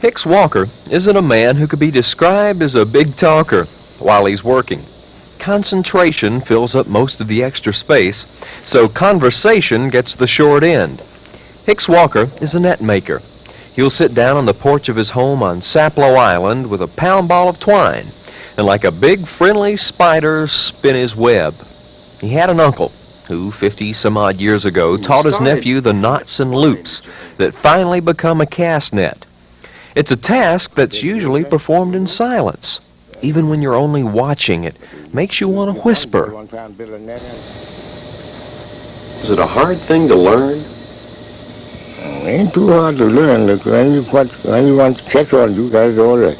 Hicks Walker isn't a man who could be described as a big talker while he's working. Concentration fills up most of the extra space, so conversation gets the short end. Hicks Walker is a net maker. He'll sit down on the porch of his home on Sapelo Island with a pound ball of twine and like a big friendly spider spin his web. He had an uncle who 50-some-odd years ago taught his nephew the knots and loops that finally become a cast net. It's a task that's usually performed in silence. Even when you're only watching, it makes you want to whisper. Is it a hard thing to learn? It ain't too hard to learn. When you want to catch on, you got it all right.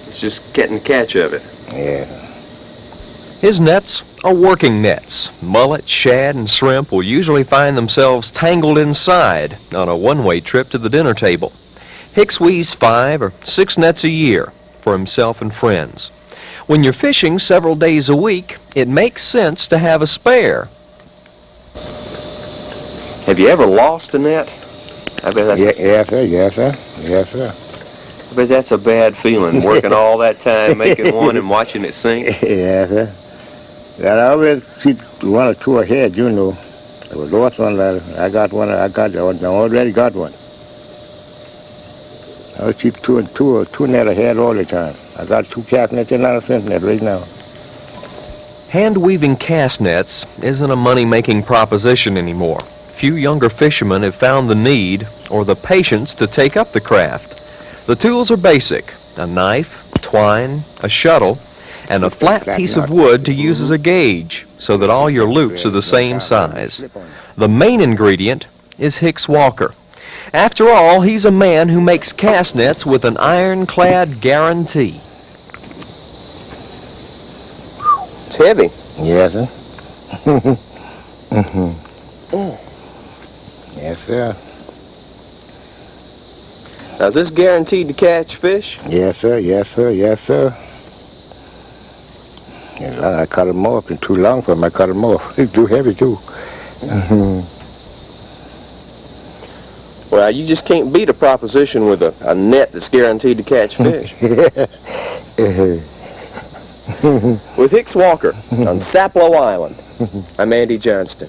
It's just getting the catch of it. Yeah. His nets are working nets. Mullet, shad, and shrimp will usually find themselves tangled inside on a one-way trip to the dinner table. Hicks weaves 5 or 6 nets a year for himself and friends. When you're fishing several days a week, it makes sense to have a spare. Have you ever lost a net? I bet that's Yes, sir. I bet that's a bad feeling, working all that time making one and watching it sink. Yes, sir. I always keep 1 or 2 ahead, you know. I was lost one. I got one. I already got one. I was keep 2 net ahead all the time. I got 2 cast nets and not a cent net right now. Hand-weaving cast nets isn't a money-making proposition anymore. Few younger fishermen have found the need or the patience to take up the craft. The tools are basic: a knife, twine, a shuttle, and a flat piece of wood to use as a gauge so that all your loops are the same size. The main ingredient is Hicks Walker. After all, he's a man who makes cast nets with an ironclad guarantee. It's heavy. Yes, sir. Yes, sir. Now, is this guaranteed to catch fish? Yes, sir. Yes, sir. Yes, sir. I cut them off. It's too long for him. I cut them off. It's too heavy, too. Well, you just can't beat a proposition with a net that's guaranteed to catch fish. With Hicks Walker on Sapelo Island, I'm Andy Johnston.